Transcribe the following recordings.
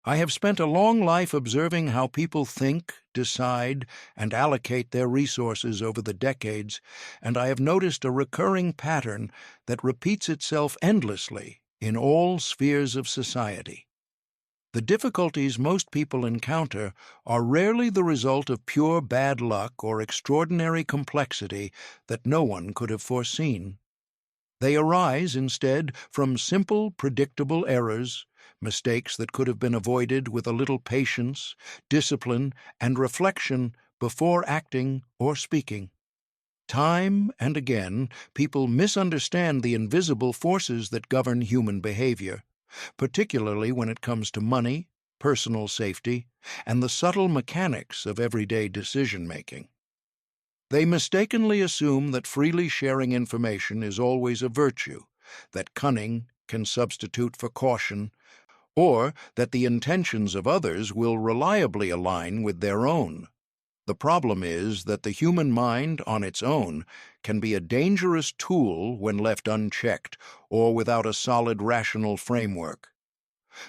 I have spent a long life observing how people think, decide, and allocate their resources over the decades, and I have noticed a recurring pattern that repeats itself endlessly in all spheres of society. The difficulties most people encounter are rarely the result of pure bad luck or extraordinary complexity that no one could have foreseen. They arise, instead, from simple, predictable errors, mistakes that could have been avoided with a little patience, discipline, and reflection before acting or speaking. Time and again, people misunderstand the invisible forces that govern human behavior, particularly when it comes to money, personal safety, and the subtle mechanics of everyday decision-making. They mistakenly assume that freely sharing information is always a virtue, that cunning can substitute for caution, or that the intentions of others will reliably align with their own. The problem is that the human mind on its own can be a dangerous tool when left unchecked or without a solid rational framework.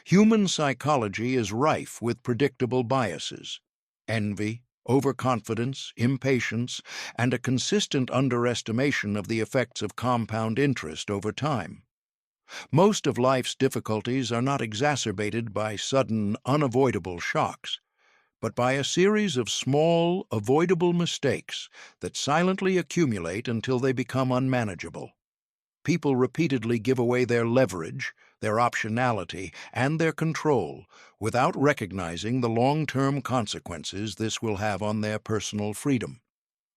Human psychology is rife with predictable biases: envy, overconfidence, impatience, and a consistent underestimation of the effects of compound interest over time. Most of life's difficulties are not exacerbated by sudden, unavoidable shocks, but by a series of small, avoidable mistakes that silently accumulate until they become unmanageable. People repeatedly give away their leverage, their optionality, and their control without recognizing the long-term consequences this will have on their personal freedom.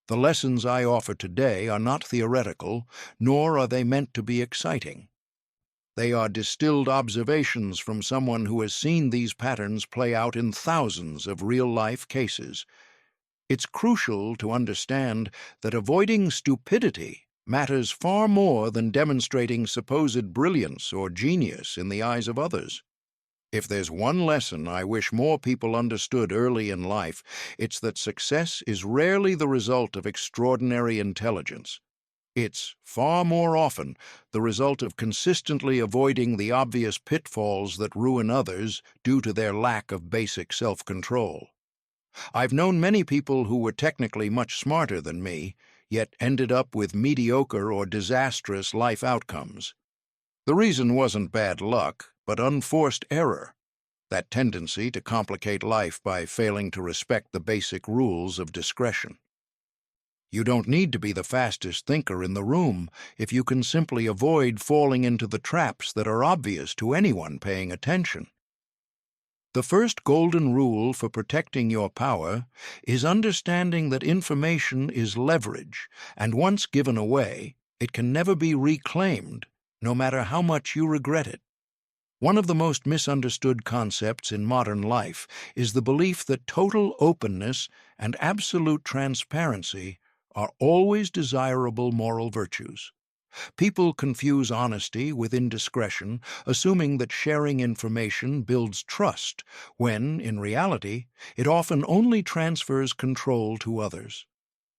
The lessons I offer today are not theoretical, nor are they meant to be exciting. They are distilled observations from someone who has seen these patterns play out in thousands of real-life cases. It's crucial to understand that avoiding stupidity matters far more than demonstrating supposed brilliance or genius in the eyes of others. If there's one lesson I wish more people understood early in life, it's that success is rarely the result of extraordinary intelligence. It's, far more often, the result of consistently avoiding the obvious pitfalls that ruin others due to their lack of basic self-control. I've known many people who were technically much smarter than me, yet ended up with mediocre or disastrous life outcomes. The reason wasn't bad luck, but unforced error, that tendency to complicate life by failing to respect the basic rules of discretion. You don't need to be the fastest thinker in the room if you can simply avoid falling into the traps that are obvious to anyone paying attention. The first golden rule for protecting your power is understanding that information is leverage, and once given away, it can never be reclaimed, no matter how much you regret it. One of the most misunderstood concepts in modern life is the belief that total openness and absolute transparency are always desirable moral virtues. People confuse honesty with indiscretion, assuming that sharing information builds trust, when, in reality, it often only transfers control to others.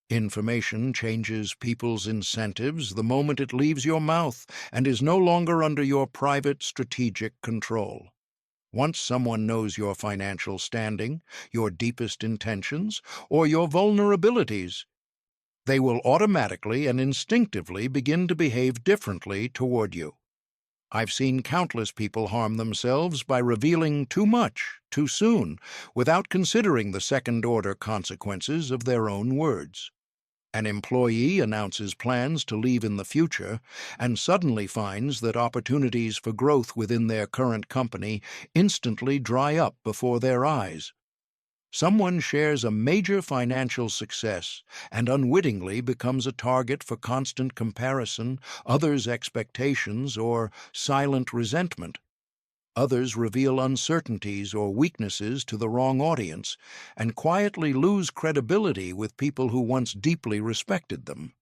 Information changes people's incentives the moment it leaves your mouth and is no longer under your private strategic control. Once someone knows your financial standing, your deepest intentions, or your vulnerabilities, they will automatically and instinctively begin to behave differently toward you. I've seen countless people harm themselves by revealing too much, too soon, without considering the second-order consequences of their own words. An employee announces plans to leave in the future and suddenly finds that opportunities for growth within their current company instantly dry up before their eyes. Someone shares a major financial success and unwittingly becomes a target for constant comparison, others' expectations, or silent resentment. Others reveal uncertainties or weaknesses to the wrong audience and quietly lose credibility with people who once deeply respected them.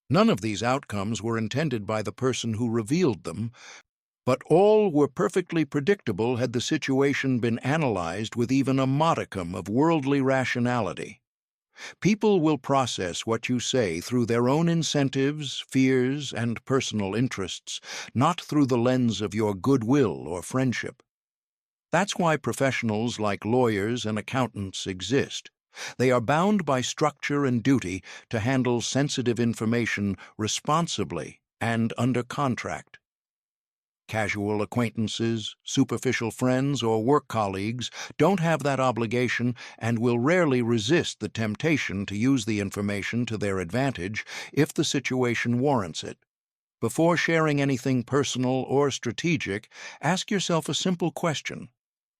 None of these outcomes were intended by the person who revealed them, but all were perfectly predictable had the situation been analyzed with even a modicum of worldly rationality. People will process what you say through their own incentives, fears, and personal interests, not through the lens of your goodwill or friendship. That's why professionals like lawyers and accountants exist. They are bound by structure and duty to handle sensitive information responsibly and under contract. Casual acquaintances, superficial friends, or work colleagues don't have that obligation and will rarely resist the temptation to use the information to their advantage if the situation warrants it. Before sharing anything personal or strategic, ask yourself a simple question.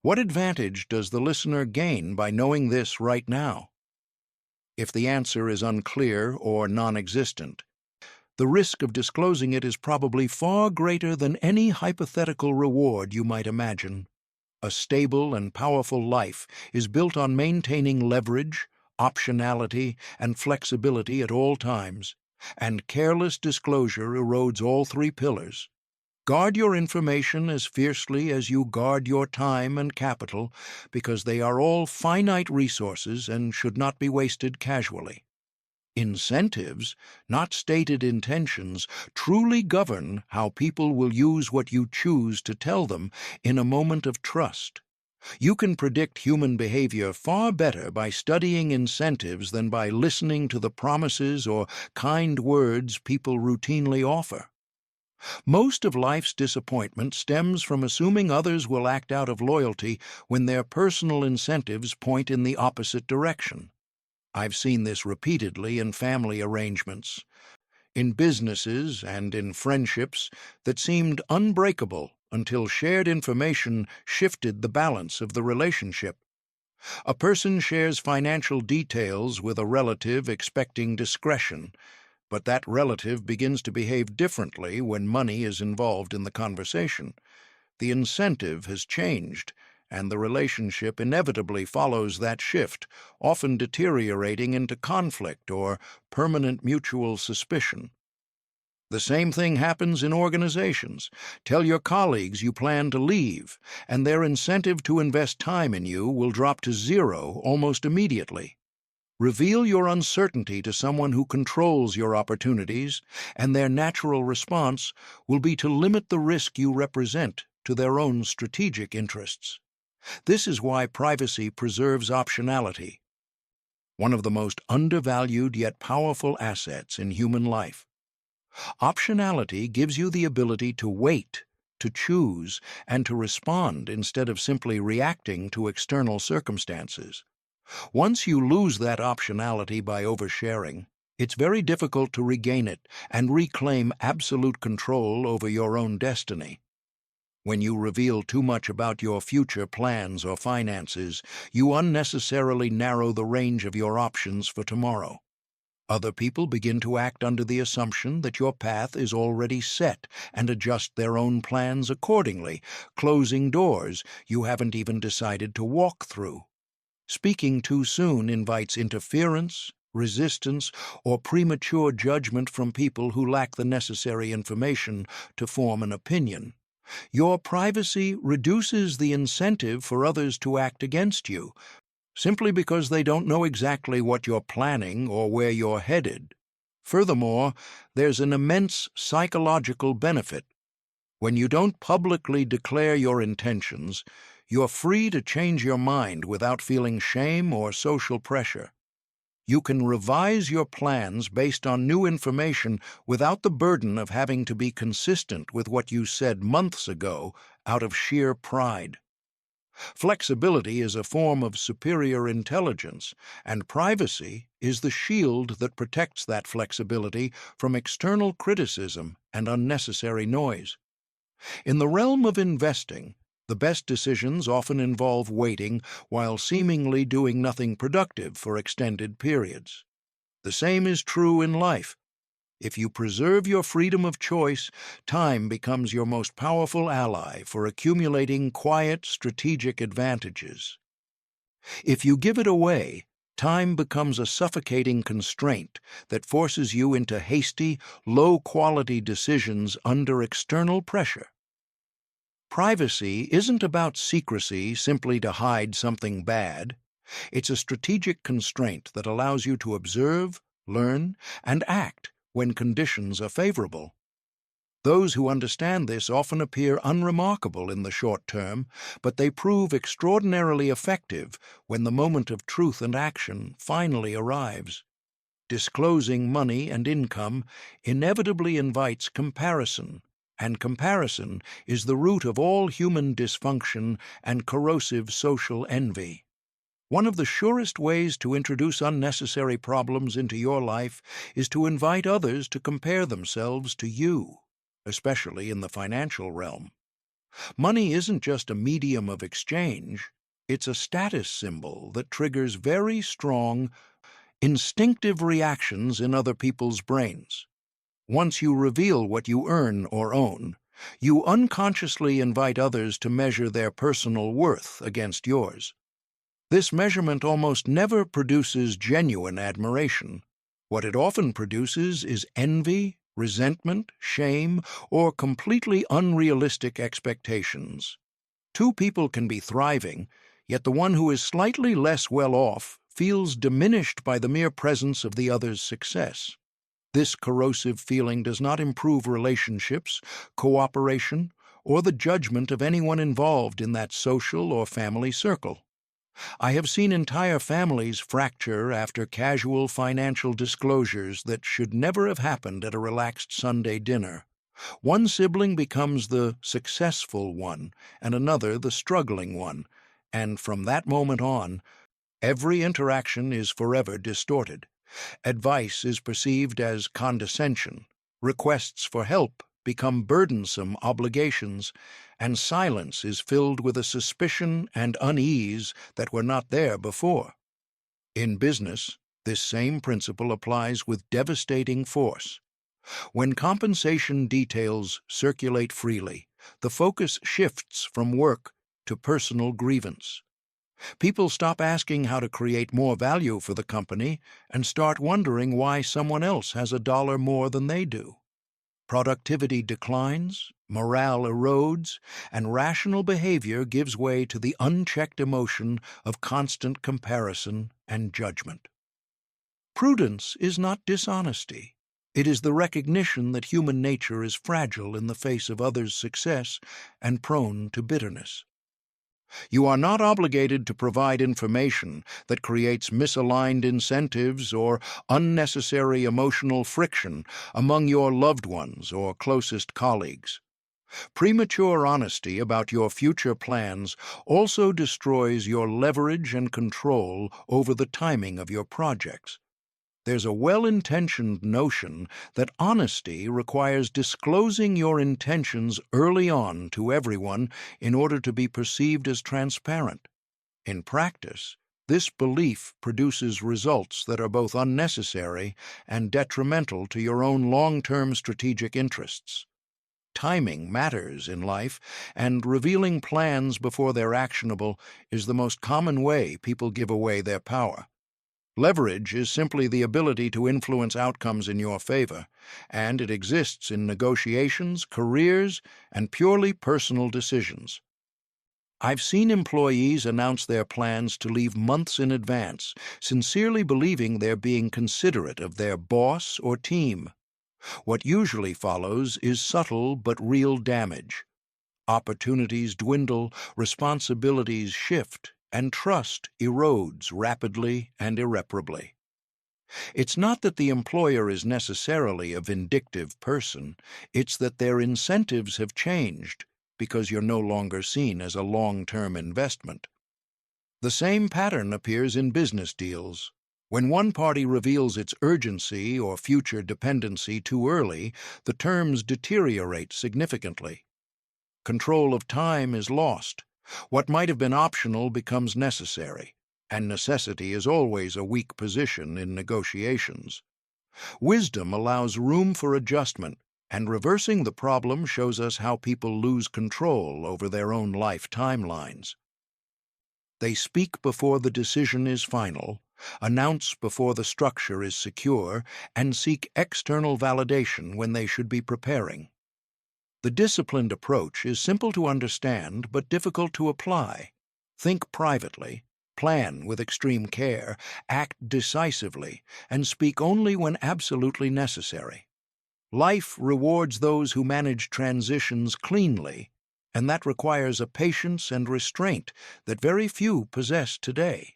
What advantage does the listener gain by knowing this right now? If the answer is unclear or non-existent, the risk of disclosing it is probably far greater than any hypothetical reward you might imagine. A stable and powerful life is built on maintaining leverage, optionality, and flexibility at all times, and careless disclosure erodes all three pillars. Guard your information as fiercely as you guard your time and capital, because they are all finite resources and should not be wasted casually. Incentives, not stated intentions, truly govern how people will use what you choose to tell them in a moment of trust. You can predict human behavior far better by studying incentives than by listening to the promises or kind words people routinely offer. Most of life's disappointment stems from assuming others will act out of loyalty when their personal incentives point in the opposite direction. I've seen this repeatedly in family arrangements, in businesses, and in friendships that seemed unbreakable until shared information shifted the balance of the relationship. A person shares financial details with a relative expecting discretion, but that relative begins to behave differently when money is involved in the conversation. The incentive has changed, and the relationship inevitably follows that shift, often deteriorating into conflict or permanent mutual suspicion. The same thing happens in organizations. Tell your colleagues you plan to leave, and their incentive to invest time in you will drop to zero almost immediately. Reveal your uncertainty to someone who controls your opportunities, and their natural response will be to limit the risk you represent to their own strategic interests. This is why privacy preserves optionality, one of the most undervalued yet powerful assets in human life. Optionality gives you the ability to wait, to choose, and to respond instead of simply reacting to external circumstances. Once you lose that optionality by oversharing, it's very difficult to regain it and reclaim absolute control over your own destiny. When you reveal too much about your future plans or finances, you unnecessarily narrow the range of your options for tomorrow. Other people begin to act under the assumption that your path is already set and adjust their own plans accordingly, closing doors you haven't even decided to walk through. Speaking too soon invites interference, resistance, or premature judgment from people who lack the necessary information to form an opinion. Your privacy reduces the incentive for others to act against you, simply because they don't know exactly what you're planning or where you're headed. Furthermore, there's an immense psychological benefit. When you don't publicly declare your intentions, you're free to change your mind without feeling shame or social pressure. You can revise your plans based on new information without the burden of having to be consistent with what you said months ago out of sheer pride. Flexibility is a form of superior intelligence, and privacy is the shield that protects that flexibility from external criticism and unnecessary noise. In the realm of investing, the best decisions often involve waiting while seemingly doing nothing productive for extended periods. The same is true in life. If you preserve your freedom of choice, time becomes your most powerful ally for accumulating quiet, strategic advantages. If you give it away, time becomes a suffocating constraint that forces you into hasty, low-quality decisions under external pressure. Privacy isn't about secrecy simply to hide something bad. It's a strategic constraint that allows you to observe, learn, and act when conditions are favorable. Those who understand this often appear unremarkable in the short term, but they prove extraordinarily effective when the moment of truth and action finally arrives. Disclosing money and income inevitably invites comparison, and comparison is the root of all human dysfunction and corrosive social envy. One of the surest ways to introduce unnecessary problems into your life is to invite others to compare themselves to you, especially in the financial realm. Money isn't just a medium of exchange, it's a status symbol that triggers very strong, instinctive reactions in other people's brains. Once you reveal what you earn or own, you unconsciously invite others to measure their personal worth against yours. This measurement almost never produces genuine admiration. What it often produces is envy, resentment, shame, or completely unrealistic expectations. Two people can be thriving, yet the one who is slightly less well off feels diminished by the mere presence of the other's success. This corrosive feeling does not improve relationships, cooperation, or the judgment of anyone involved in that social or family circle. I have seen entire families fracture after casual financial disclosures that should never have happened at a relaxed Sunday dinner. One sibling becomes the successful one and another the struggling one, and from that moment on, every interaction is forever distorted. Advice is perceived as condescension, requests for help become burdensome obligations, and silence is filled with a suspicion and unease that were not there before. In business, this same principle applies with devastating force. When compensation details circulate freely, the focus shifts from work to personal grievance. People stop asking how to create more value for the company and start wondering why someone else has a dollar more than they do. Productivity declines, morale erodes, and rational behavior gives way to the unchecked emotion of constant comparison and judgment. Prudence is not dishonesty. It is the recognition that human nature is fragile in the face of others' success and prone to bitterness. You are not obligated to provide information that creates misaligned incentives or unnecessary emotional friction among your loved ones or closest colleagues. Premature honesty about your future plans also destroys your leverage and control over the timing of your projects. There's a well-intentioned notion that honesty requires disclosing your intentions early on to everyone in order to be perceived as transparent. In practice, this belief produces results that are both unnecessary and detrimental to your own long-term strategic interests. Timing matters in life, and revealing plans before they're actionable is the most common way people give away their power. Leverage is simply the ability to influence outcomes in your favor, and it exists in negotiations, careers, and purely personal decisions. I've seen employees announce their plans to leave months in advance, sincerely believing they're being considerate of their boss or team. What usually follows is subtle but real damage. Opportunities dwindle, responsibilities shift, and trust erodes rapidly and irreparably. It's not that the employer is necessarily a vindictive person, it's that their incentives have changed because you're no longer seen as a long-term investment. The same pattern appears in business deals. When one party reveals its urgency or future dependency too early, the terms deteriorate significantly. Control of time is lost. What might have been optional becomes necessary, and necessity is always a weak position in negotiations. Wisdom allows room for adjustment, and reversing the problem shows us how people lose control over their own life timelines. They speak before the decision is final, announce before the structure is secure, and seek external validation when they should be preparing. The disciplined approach is simple to understand but difficult to apply. Think privately, plan with extreme care, act decisively, and speak only when absolutely necessary. Life rewards those who manage transitions cleanly, and that requires a patience and restraint that very few possess today.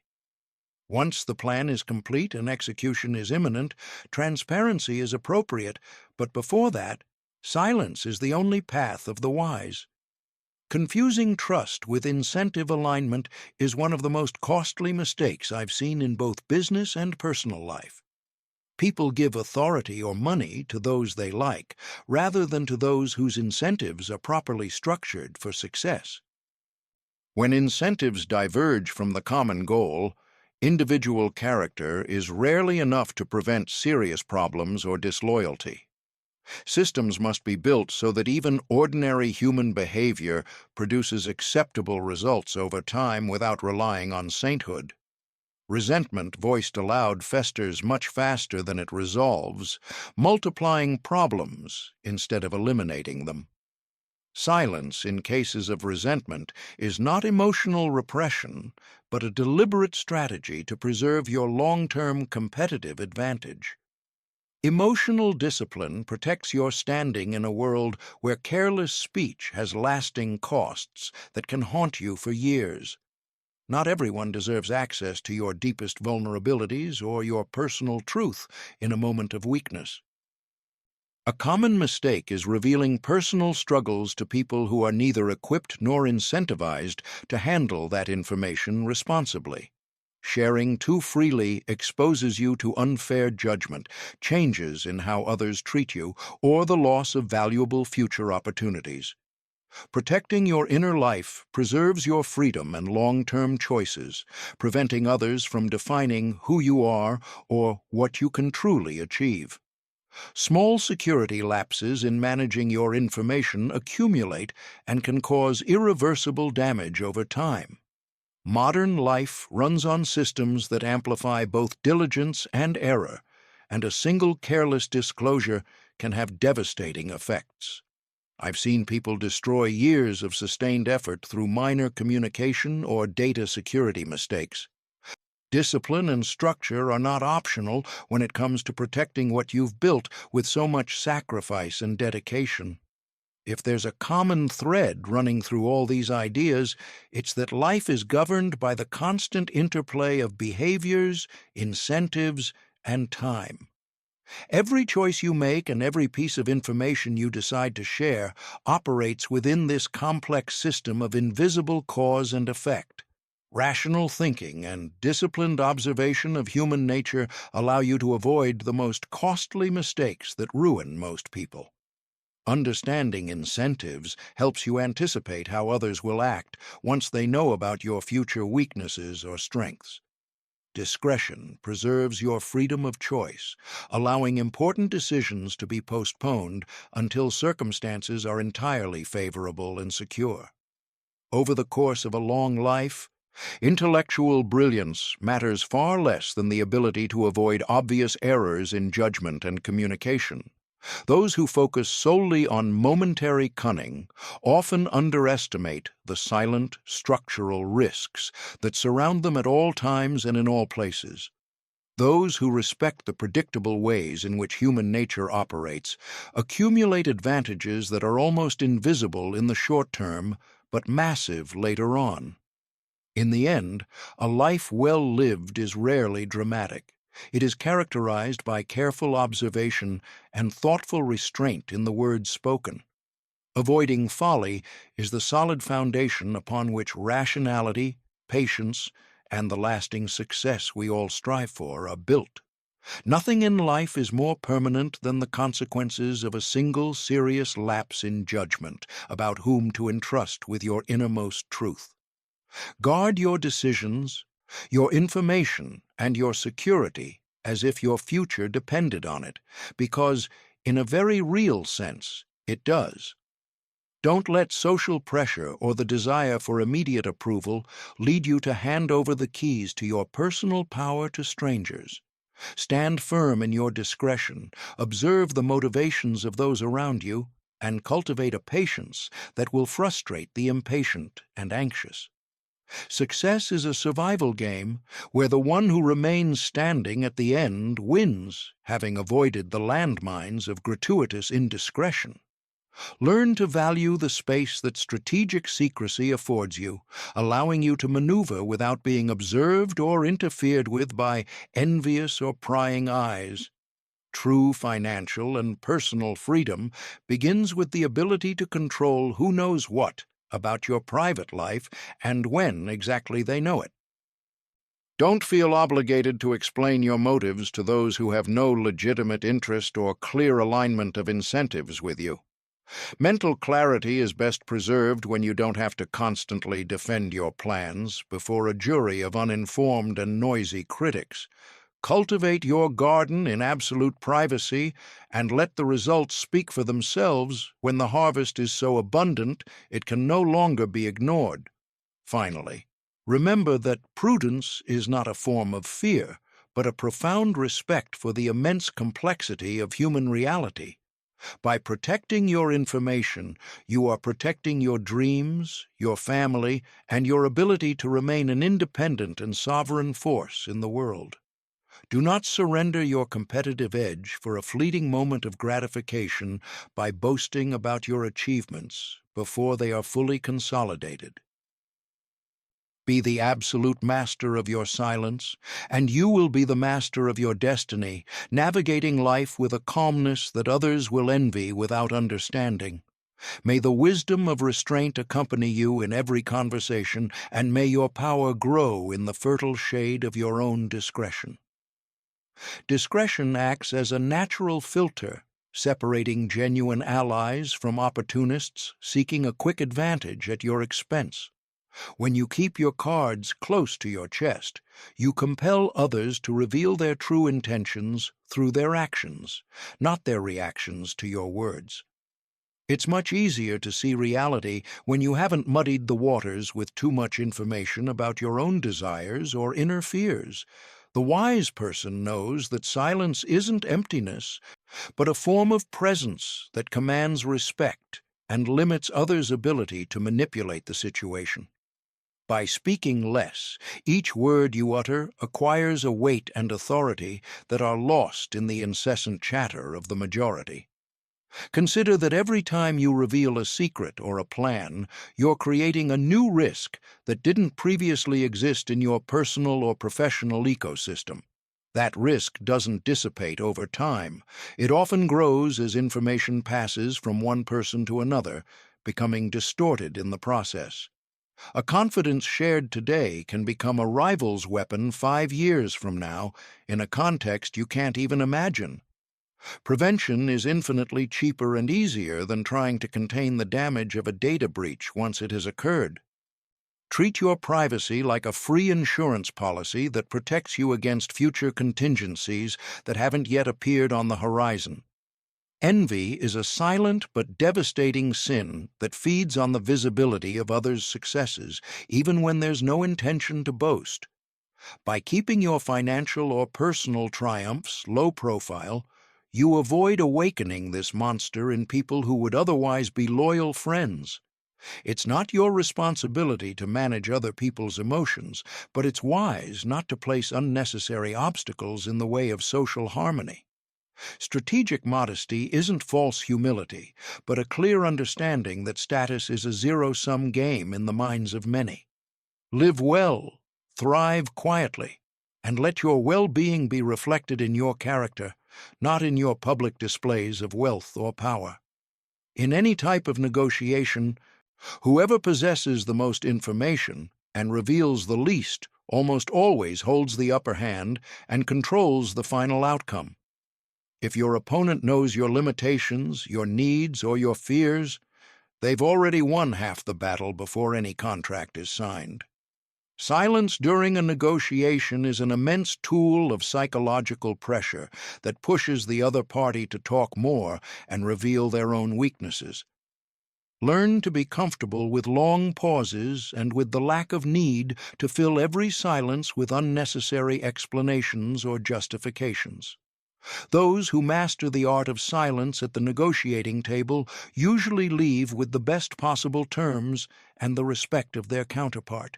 Once the plan is complete and execution is imminent, transparency is appropriate, but before that, silence is the only path of the wise. Confusing trust with incentive alignment is one of the most costly mistakes I've seen in both business and personal life. People give authority or money to those they like, rather than to those whose incentives are properly structured for success. When incentives diverge from the common goal, individual character is rarely enough to prevent serious problems or disloyalty. Systems must be built so that even ordinary human behavior produces acceptable results over time without relying on sainthood. Resentment voiced aloud festers much faster than it resolves, multiplying problems instead of eliminating them. Silence in cases of resentment is not emotional repression, but a deliberate strategy to preserve your long-term competitive advantage. Emotional discipline protects your standing in a world where careless speech has lasting costs that can haunt you for years. Not everyone deserves access to your deepest vulnerabilities or your personal truth in a moment of weakness. A common mistake is revealing personal struggles to people who are neither equipped nor incentivized to handle that information responsibly. Sharing too freely exposes you to unfair judgment, changes in how others treat you, or the loss of valuable future opportunities. Protecting your inner life preserves your freedom and long-term choices, preventing others from defining who you are or what you can truly achieve. Small security lapses in managing your information accumulate and can cause irreversible damage over time. Modern life runs on systems that amplify both diligence and error, and a single careless disclosure can have devastating effects. I've seen people destroy years of sustained effort through minor communication or data security mistakes. Discipline and structure are not optional when it comes to protecting what you've built with so much sacrifice and dedication. If there's a common thread running through all these ideas, it's that life is governed by the constant interplay of behaviors, incentives, and time. Every choice you make and every piece of information you decide to share operates within this complex system of invisible cause and effect. Rational thinking and disciplined observation of human nature allow you to avoid the most costly mistakes that ruin most people. Understanding incentives helps you anticipate how others will act once they know about your future weaknesses or strengths. Discretion preserves your freedom of choice, allowing important decisions to be postponed until circumstances are entirely favorable and secure. Over the course of a long life, intellectual brilliance matters far less than the ability to avoid obvious errors in judgment and communication. Those who focus solely on momentary cunning often underestimate the silent, structural risks that surround them at all times and in all places. Those who respect the predictable ways in which human nature operates accumulate advantages that are almost invisible in the short term, but massive later on. In the end, a life well lived is rarely dramatic. It is characterized by careful observation and thoughtful restraint in the words spoken. Avoiding folly is the solid foundation upon which rationality, patience, and the lasting success we all strive for are built. Nothing in life is more permanent than the consequences of a single serious lapse in judgment about whom to entrust with your innermost truth. Guard your decisions, your information, and your security as if your future depended on it, because, in a very real sense, it does. Don't let social pressure or the desire for immediate approval lead you to hand over the keys to your personal power to strangers. Stand firm in your discretion, observe the motivations of those around you, and cultivate a patience that will frustrate the impatient and anxious. Success is a survival game where the one who remains standing at the end wins, having avoided the landmines of gratuitous indiscretion. Learn to value the space that strategic secrecy affords you, allowing you to maneuver without being observed or interfered with by envious or prying eyes. True financial and personal freedom begins with the ability to control who knows what about your private life and when exactly they know it. Don't feel obligated to explain your motives to those who have no legitimate interest or clear alignment of incentives with you. Mental clarity is best preserved when you don't have to constantly defend your plans before a jury of uninformed and noisy critics. Cultivate your garden in absolute privacy and let the results speak for themselves when the harvest is so abundant it can no longer be ignored. Finally, remember that prudence is not a form of fear, but a profound respect for the immense complexity of human reality. By protecting your information, you are protecting your dreams, your family, and your ability to remain an independent and sovereign force in the world. Do not surrender your competitive edge for a fleeting moment of gratification by boasting about your achievements before they are fully consolidated. Be the absolute master of your silence, and you will be the master of your destiny, navigating life with a calmness that others will envy without understanding. May the wisdom of restraint accompany you in every conversation, and may your power grow in the fertile shade of your own discretion. Discretion acts as a natural filter, separating genuine allies from opportunists seeking a quick advantage at your expense. When you keep your cards close to your chest, you compel others to reveal their true intentions through their actions, not their reactions to your words. It's much easier to see reality when you haven't muddied the waters with too much information about your own desires or inner fears. The wise person knows that silence isn't emptiness, but a form of presence that commands respect and limits others' ability to manipulate the situation. By speaking less, each word you utter acquires a weight and authority that are lost in the incessant chatter of the majority. Consider that every time you reveal a secret or a plan, you're creating a new risk that didn't previously exist in your personal or professional ecosystem. That risk doesn't dissipate over time. It often grows as information passes from one person to another, becoming distorted in the process. A confidence shared today can become a rival's weapon 5 years from now in a context you can't even imagine. Prevention is infinitely cheaper and easier than trying to contain the damage of a data breach once it has occurred. Treat your privacy like a free insurance policy that protects you against future contingencies that haven't yet appeared on the horizon. Envy is a silent but devastating sin that feeds on the visibility of others' successes, even when there's no intention to boast. By keeping your financial or personal triumphs low profile, you avoid awakening this monster in people who would otherwise be loyal friends. It's not your responsibility to manage other people's emotions, but it's wise not to place unnecessary obstacles in the way of social harmony. Strategic modesty isn't false humility, but a clear understanding that status is a zero-sum game in the minds of many. Live well, thrive quietly, and let your well-being be reflected in your character, not in your public displays of wealth or power. In any type of negotiation, whoever possesses the most information and reveals the least almost always holds the upper hand and controls the final outcome. If your opponent knows your limitations, your needs, or your fears, they've already won half the battle before any contract is signed. Silence during a negotiation is an immense tool of psychological pressure that pushes the other party to talk more and reveal their own weaknesses. Learn to be comfortable with long pauses and with the lack of need to fill every silence with unnecessary explanations or justifications. Those who master the art of silence at the negotiating table usually leave with the best possible terms and the respect of their counterpart.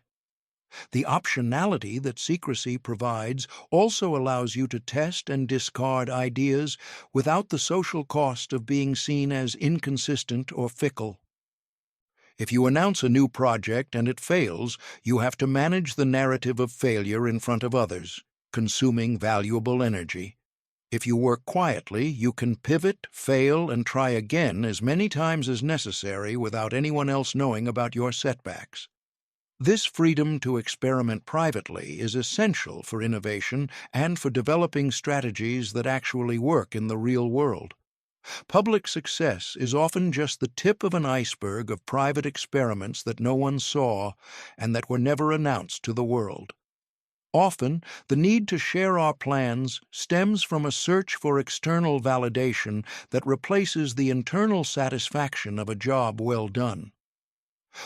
The optionality that secrecy provides also allows you to test and discard ideas without the social cost of being seen as inconsistent or fickle. If you announce a new project and it fails, you have to manage the narrative of failure in front of others, consuming valuable energy. If you work quietly, you can pivot, fail, and try again as many times as necessary without anyone else knowing about your setbacks. This freedom to experiment privately is essential for innovation and for developing strategies that actually work in the real world. Public success is often just the tip of an iceberg of private experiments that no one saw and that were never announced to the world. Often, the need to share our plans stems from a search for external validation that replaces the internal satisfaction of a job well done.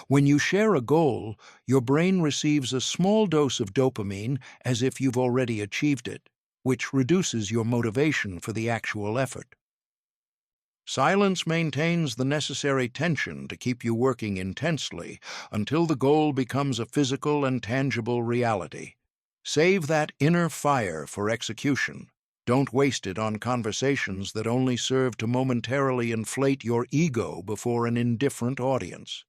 When you share a goal, your brain receives a small dose of dopamine as if you've already achieved it, which reduces your motivation for the actual effort. Silence maintains the necessary tension to keep you working intensely until the goal becomes a physical and tangible reality. Save that inner fire for execution. Don't waste it on conversations that only serve to momentarily inflate your ego before an indifferent audience.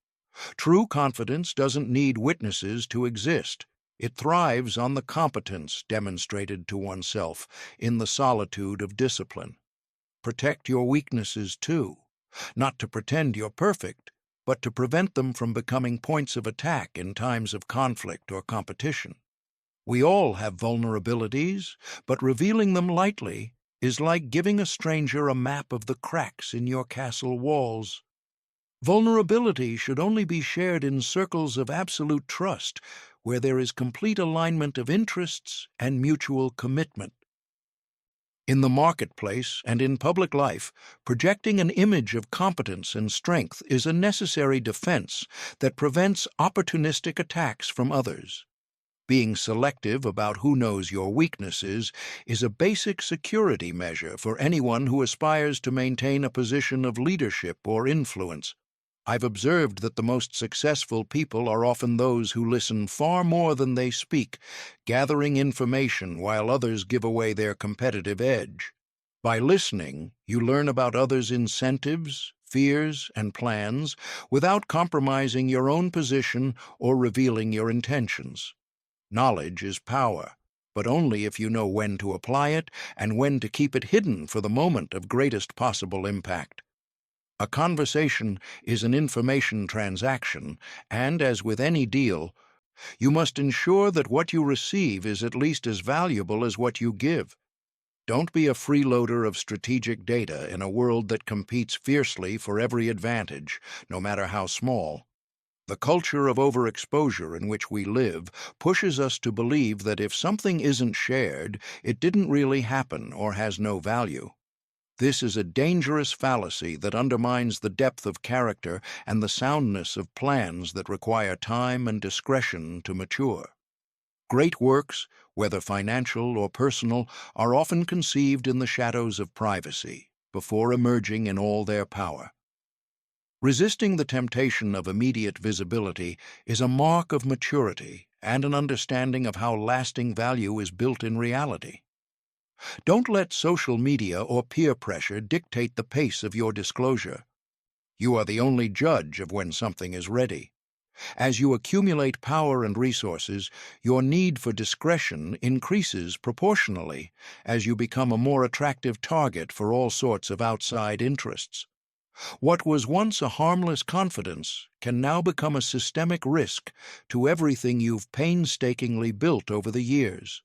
True confidence doesn't need witnesses to exist. It thrives on the competence demonstrated to oneself in the solitude of discipline. Protect your weaknesses too, not to pretend you're perfect, but to prevent them from becoming points of attack in times of conflict or competition. We all have vulnerabilities, but revealing them lightly is like giving a stranger a map of the cracks in your castle walls. Vulnerability should only be shared in circles of absolute trust, where there is complete alignment of interests and mutual commitment. In the marketplace and in public life, projecting an image of competence and strength is a necessary defense that prevents opportunistic attacks from others. Being selective about who knows your weaknesses is a basic security measure for anyone who aspires to maintain a position of leadership or influence. I've observed that the most successful people are often those who listen far more than they speak, gathering information while others give away their competitive edge. By listening, you learn about others' incentives, fears, and plans without compromising your own position or revealing your intentions. Knowledge is power, but only if you know when to apply it and when to keep it hidden for the moment of greatest possible impact. A conversation is an information transaction, and as with any deal, you must ensure that what you receive is at least as valuable as what you give. Don't be a freeloader of strategic data in a world that competes fiercely for every advantage, no matter how small. The culture of overexposure in which we live pushes us to believe that if something isn't shared, it didn't really happen or has no value. This is a dangerous fallacy that undermines the depth of character and the soundness of plans that require time and discretion to mature. Great works, whether financial or personal, are often conceived in the shadows of privacy, before emerging in all their power. Resisting the temptation of immediate visibility is a mark of maturity and an understanding of how lasting value is built in reality. Don't let social media or peer pressure dictate the pace of your disclosure. You are the only judge of when something is ready. As you accumulate power and resources, your need for discretion increases proportionally as you become a more attractive target for all sorts of outside interests. What was once a harmless confidence can now become a systemic risk to everything you've painstakingly built over the years.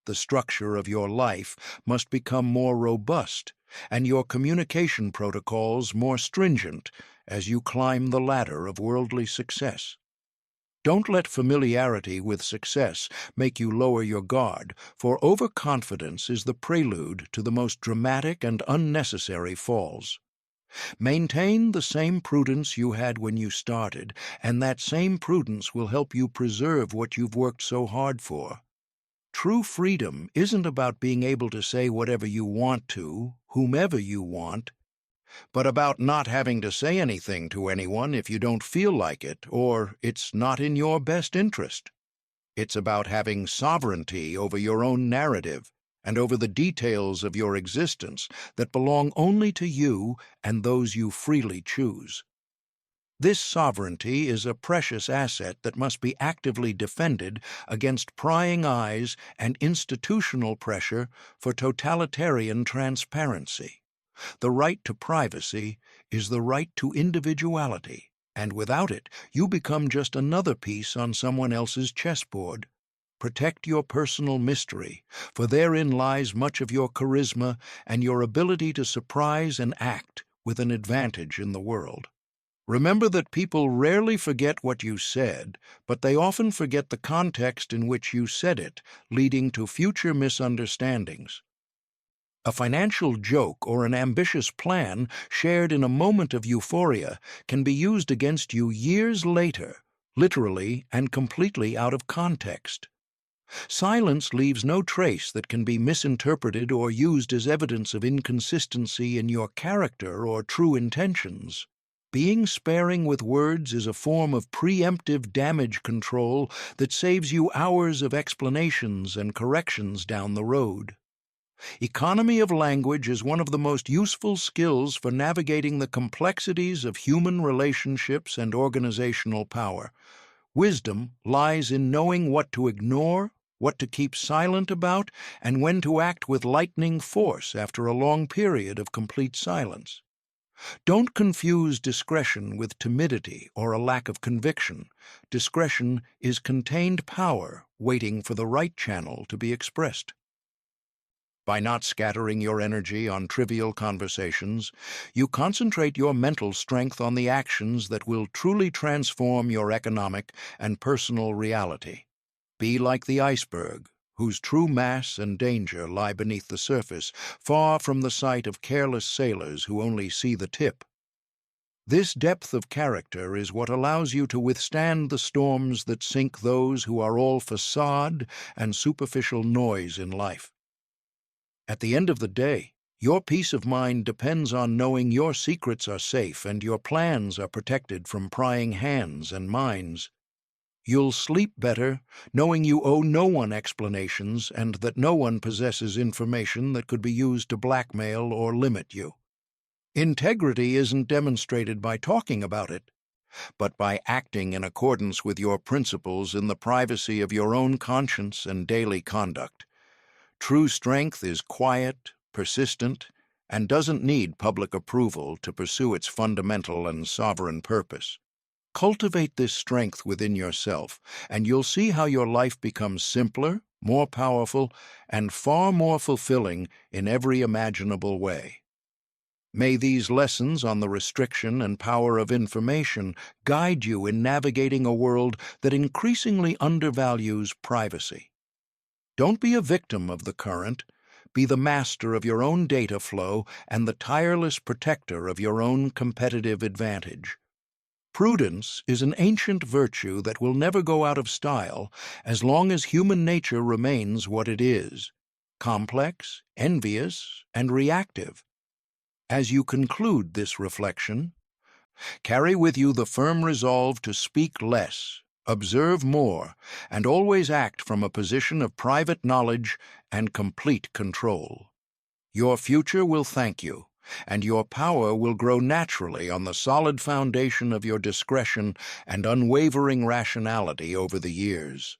The structure of your life must become more robust, and your communication protocols more stringent as you climb the ladder of worldly success. Don't let familiarity with success make you lower your guard, for overconfidence is the prelude to the most dramatic and unnecessary falls. Maintain the same prudence you had when you started, and that same prudence will help you preserve what you've worked so hard for. True freedom isn't about being able to say whatever you want to, whomever you want, but about not having to say anything to anyone if you don't feel like it or it's not in your best interest. It's about having sovereignty over your own narrative and over the details of your existence that belong only to you and those you freely choose. This sovereignty is a precious asset that must be actively defended against prying eyes and institutional pressure for totalitarian transparency. The right to privacy is the right to individuality, and without it, you become just another piece on someone else's chessboard. Protect your personal mystery, for therein lies much of your charisma and your ability to surprise and act with an advantage in the world. Remember that people rarely forget what you said, but they often forget the context in which you said it, leading to future misunderstandings. A financial joke or an ambitious plan shared in a moment of euphoria can be used against you years later, literally and completely out of context. Silence leaves no trace that can be misinterpreted or used as evidence of inconsistency in your character or true intentions. Being sparing with words is a form of preemptive damage control that saves you hours of explanations and corrections down the road. Economy of language is one of the most useful skills for navigating the complexities of human relationships and organizational power. Wisdom lies in knowing what to ignore, what to keep silent about, and when to act with lightning force after a long period of complete silence. Don't confuse discretion with timidity or a lack of conviction. Discretion is contained power waiting for the right channel to be expressed. By not scattering your energy on trivial conversations, you concentrate your mental strength on the actions that will truly transform your economic and personal reality. Be like the iceberg, whose true mass and danger lie beneath the surface, far from the sight of careless sailors who only see the tip. This depth of character is what allows you to withstand the storms that sink those who are all facade and superficial noise in life. At the end of the day, your peace of mind depends on knowing your secrets are safe and your plans are protected from prying hands and minds. You'll sleep better knowing you owe no one explanations and that no one possesses information that could be used to blackmail or limit you. Integrity isn't demonstrated by talking about it, but by acting in accordance with your principles in the privacy of your own conscience and daily conduct. True strength is quiet, persistent, and doesn't need public approval to pursue its fundamental and sovereign purpose. Cultivate this strength within yourself, and you'll see how your life becomes simpler, more powerful, and far more fulfilling in every imaginable way. May these lessons on the restriction and power of information guide you in navigating a world that increasingly undervalues privacy. Don't be a victim of the current. Be the master of your own data flow and the tireless protector of your own competitive advantage. Prudence is an ancient virtue that will never go out of style as long as human nature remains what it is: complex, envious, and reactive. As you conclude this reflection, carry with you the firm resolve to speak less, observe more, and always act from a position of private knowledge and complete control. Your future will thank you, and your power will grow naturally on the solid foundation of your discretion and unwavering rationality over the years.